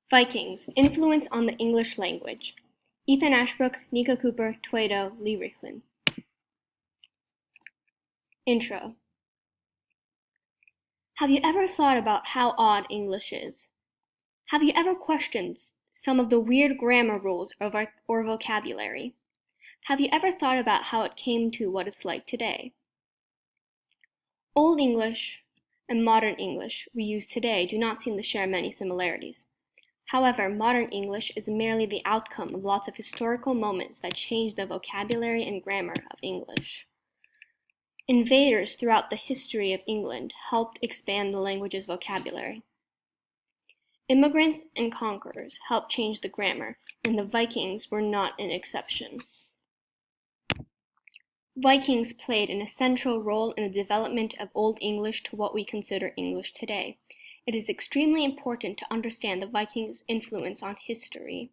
Vikings, Influence on the English Language. Ethan Ashbrook, Nika Cooper, Tuedo, Lee Richlin. Intro. Have you ever thought about how odd English is? Have you ever questioned some of the weird grammar rules or vocabulary? Have you ever thought about how it came to what it's like today? Old English and modern English we use today do not seem to share many similarities. However, modern English is merely the outcome of lots of historical moments that changed the vocabulary and grammar of English. Invaders throughout the history of England helped expand the language's vocabulary. Immigrants and conquerors helped change the grammar, and the Vikings were not an exception. Vikings played an essential role in the development of Old English to what we consider English today. It is extremely important to understand the Vikings' influence on history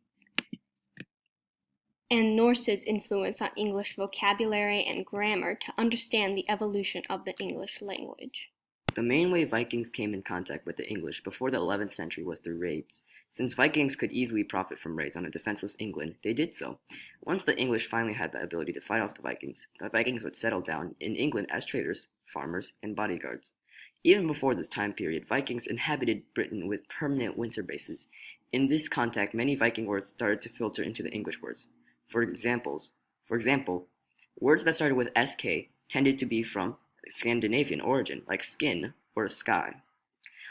and Norse's influence on English vocabulary and grammar to understand the evolution of the English language. The main way Vikings came in contact with the English before the 11th century was through raids. Since Vikings could easily profit from raids on a defenseless England, they did so. Once the English finally had the ability to fight off the Vikings would settle down in England as traders, farmers, and bodyguards. Even before this time period, Vikings inhabited Britain with permanent winter bases. In this contact, many Viking words started to filter into the English words. For example, words that started with SK tended to be from Scandinavian origin, like skin or sky.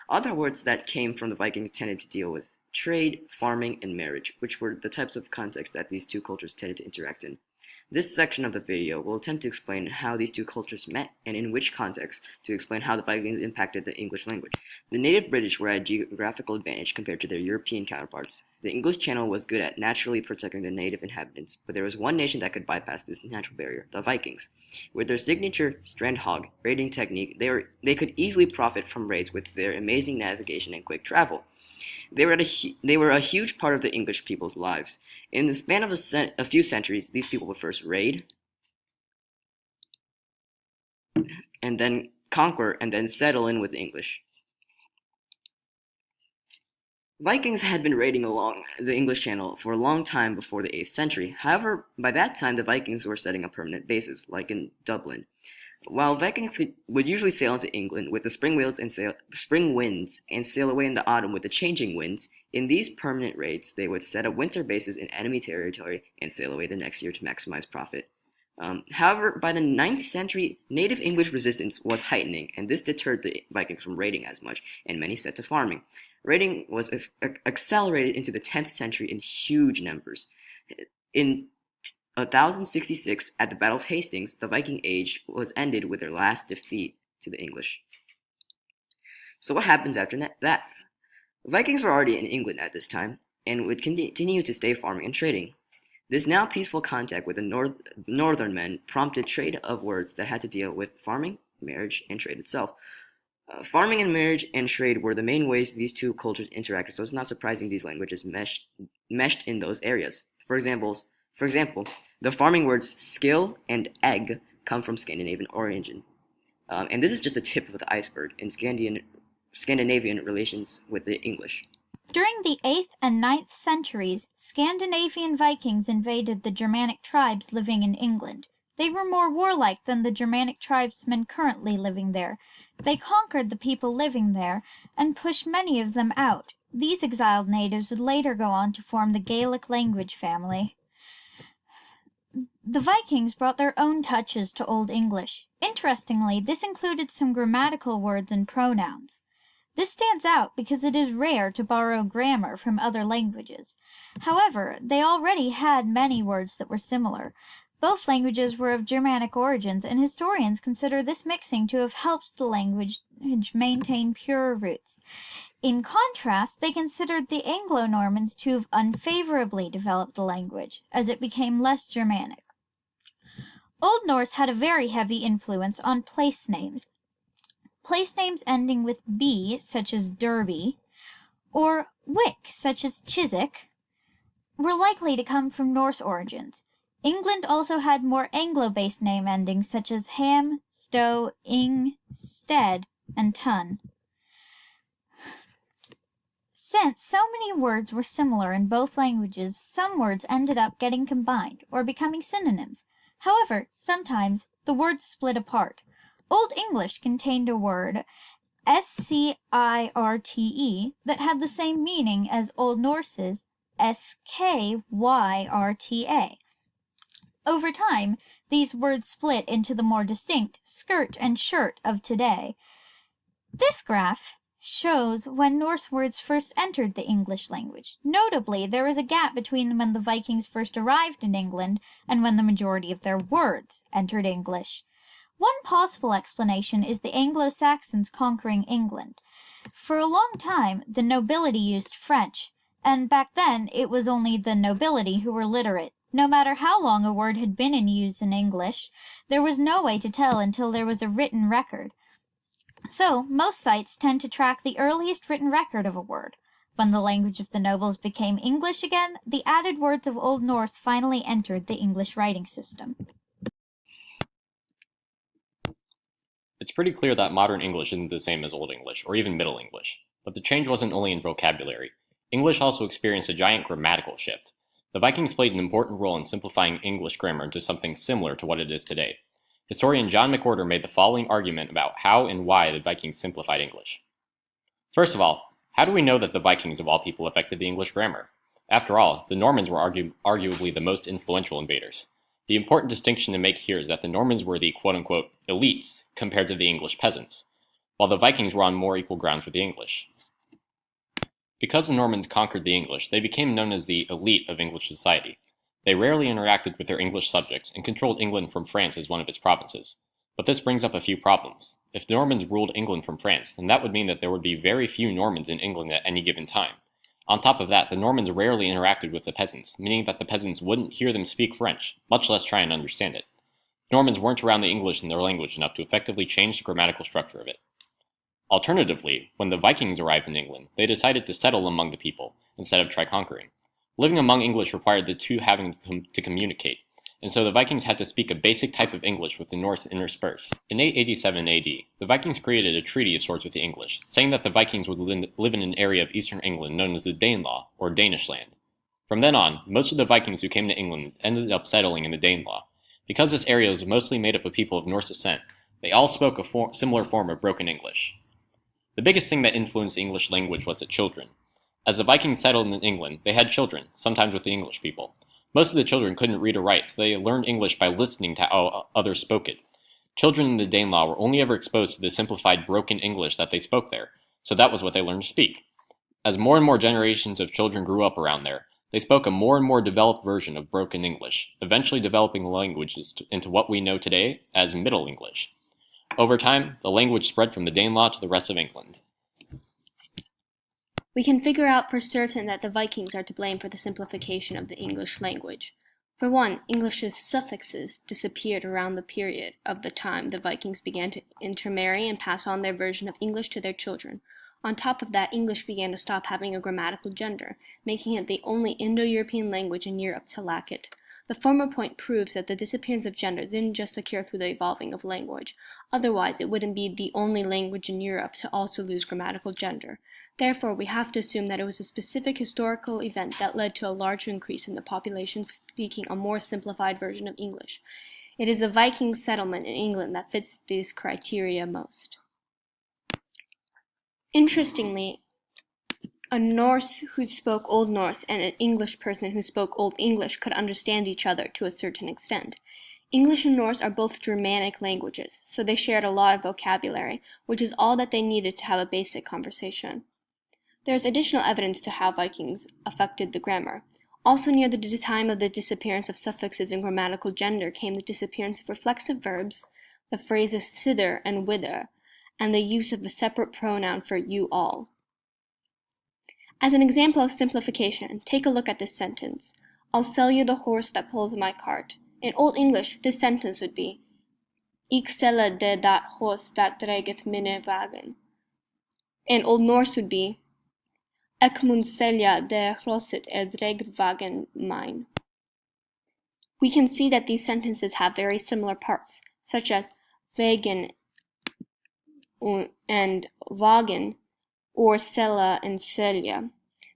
Other words that came from the Vikings tended to deal with trade, farming, and marriage, which were the types of contexts that these two cultures tended to interact in. This section of the video will attempt to explain how these two cultures met and in which context to explain how the Vikings impacted the English language. The native British were at a geographical advantage compared to their European counterparts. The English Channel was good at naturally protecting the native inhabitants, but there was one nation that could bypass this natural barrier, the Vikings. With their signature strand hog raiding technique, they could easily profit from raids with their amazing navigation and quick travel. They were a huge part of the English people's lives. In the span of a few centuries, these people would first raid, and then conquer, and then settle in with the English. Vikings had been raiding along the English Channel for a long time before the 8th century. However, by that time, the Vikings were setting up permanent bases, like in Dublin. While Vikings would usually sail into England with the spring winds and sail away in the autumn with the changing winds, in these permanent raids, they would set up winter bases in enemy territory and sail away the next year to maximize profit. However, by the 9th century, native English resistance was heightening, and this deterred the Vikings from raiding as much, and many set to farming. Raiding was accelerated into the 10th century in huge numbers. In 1066, at the Battle of Hastings, the Viking Age was ended with their last defeat to the English. So what happens after that? The Vikings were already in England at this time, and would continue to stay farming and trading. This now peaceful contact with the northern men prompted trade of words that had to deal with farming, marriage, and trade itself. Farming and marriage and trade were the main ways these two cultures interacted, so it's not surprising these languages meshed in those areas. For example, the farming words skill and egg come from Scandinavian origin. And this is just the tip of the iceberg in Scandinavian relations with the English. During the 8th and 9th centuries, Scandinavian Vikings invaded the Germanic tribes living in England. They were more warlike than the Germanic tribesmen currently living there. They conquered the people living there and pushed many of them out. These exiled natives would later go on to form the Gaelic language family. The Vikings brought their own touches to Old English. Interestingly, this included some grammatical words and pronouns. This stands out because it is rare to borrow grammar from other languages. However, they already had many words that were similar. Both languages were of Germanic origins, and historians consider this mixing to have helped the language maintain pure roots. In contrast, they considered the Anglo-Normans to have unfavorably developed the language, as it became less Germanic. Old Norse had a very heavy influence on place names. Place names ending with B, such as Derby, or Wick, such as Chiswick, were likely to come from Norse origins. England also had more Anglo-based name endings such as Ham, Stow, Ing, Stead, and Tun. Since so many words were similar in both languages, some words ended up getting combined or becoming synonyms. However, sometimes the words split apart. Old English contained a word, skirte, that had the same meaning as Old Norse's skyyrta. Over time, these words split into the more distinct skirt and shirt of today. This graph shows when Norse words first entered the English language. Notably, there is a gap between when the Vikings first arrived in England and when the majority of their words entered English. One possible explanation is the Anglo-Saxons conquering England. For a long time, the nobility used French, and back then it was only the nobility who were literate. No matter how long a word had been in use in English, there was no way to tell until there was a written record. So, most sites tend to track the earliest written record of a word. When the language of the nobles became English again, the added words of Old Norse finally entered the English writing system. It's pretty clear that modern English isn't the same as Old English, or even Middle English. But the change wasn't only in vocabulary. English also experienced a giant grammatical shift. The Vikings played an important role in simplifying English grammar into something similar to what it is today. Historian John McWhorter made the following argument about how and why the Vikings simplified English. First of all, how do we know that the Vikings of all people affected the English grammar? After all, the Normans were arguably the most influential invaders. The important distinction to make here is that the Normans were the quote-unquote elites compared to the English peasants, while the Vikings were on more equal ground with the English. Because the Normans conquered the English, they became known as the elite of English society. They rarely interacted with their English subjects and controlled England from France as one of its provinces. But this brings up a few problems. If the Normans ruled England from France, then that would mean that there would be very few Normans in England at any given time. On top of that, the Normans rarely interacted with the peasants, meaning that the peasants wouldn't hear them speak French, much less try and understand it. Normans weren't around the English in their language enough to effectively change the grammatical structure of it. Alternatively, when the Vikings arrived in England, they decided to settle among the people, instead of try conquering. Living among English required the two having to communicate, and so the Vikings had to speak a basic type of English with the Norse interspersed. In 887 AD, the Vikings created a treaty of sorts with the English, saying that the Vikings would live in an area of eastern England known as the Danelaw, or Danish land. From then on, most of the Vikings who came to England ended up settling in the Danelaw. Because this area was mostly made up of people of Norse descent, they all spoke a similar form of broken English. The biggest thing that influenced the English language was the children. As the Vikings settled in England, they had children, sometimes with the English people. Most of the children couldn't read or write, so they learned English by listening to how others spoke it. Children in the Danelaw were only ever exposed to the simplified broken English that they spoke there, so that was what they learned to speak. As more and more generations of children grew up around there, they spoke a more and more developed version of broken English, eventually developing the languages into what we know today as Middle English. Over time, the language spread from the Danelaw to the rest of England. We can figure out for certain that the Vikings are to blame for the simplification of the English language. For one, English's suffixes disappeared around the period of the time the Vikings began to intermarry and pass on their version of English to their children. On top of that, English began to stop having a grammatical gender, making it the only Indo-European language in Europe to lack it. The former point proves that the disappearance of gender didn't just occur through the evolving of language. Otherwise, it wouldn't be the only language in Europe to also lose grammatical gender. Therefore, we have to assume that it was a specific historical event that led to a large increase in the population speaking a more simplified version of English. It is the Viking settlement in England that fits these criteria most. Interestingly, a Norse who spoke Old Norse and an English person who spoke Old English could understand each other to a certain extent. English and Norse are both Germanic languages, so they shared a lot of vocabulary, which is all that they needed to have a basic conversation. There is additional evidence to how Vikings affected the grammar. Also near the time of the disappearance of suffixes and grammatical gender came the disappearance of reflexive verbs, the phrases thither and whither, and the use of a separate pronoun for you all. As an example of simplification, take a look at this sentence. I'll sell you the horse that pulls my cart. In Old English, this sentence would be Ik sella de dat hos dat dregeth minne wagen. In Old Norse would be Ek mun selja de hrosset dregvagen mine. We can see that these sentences have very similar parts, such as vägen and wagen, or sella and selja.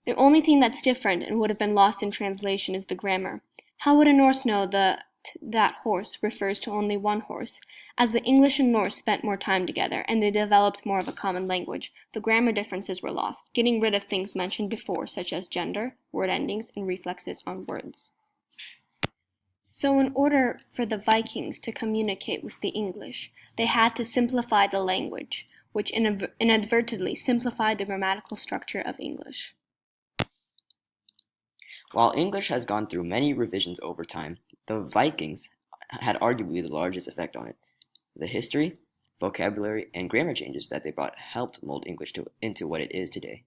The only thing that's different and would have been lost in translation is the grammar. How would a Norse know that horse refers to only one horse? As the English and Norse spent more time together, and they developed more of a common language, the grammar differences were lost, getting rid of things mentioned before, such as gender, word endings, and reflexes on words. So in order for the Vikings to communicate with the English, they had to simplify the language, which inadvertently simplified the grammatical structure of English. While English has gone through many revisions over time, the Vikings had arguably the largest effect on it. The history, vocabulary, and grammar changes that they brought helped mold English into what it is today.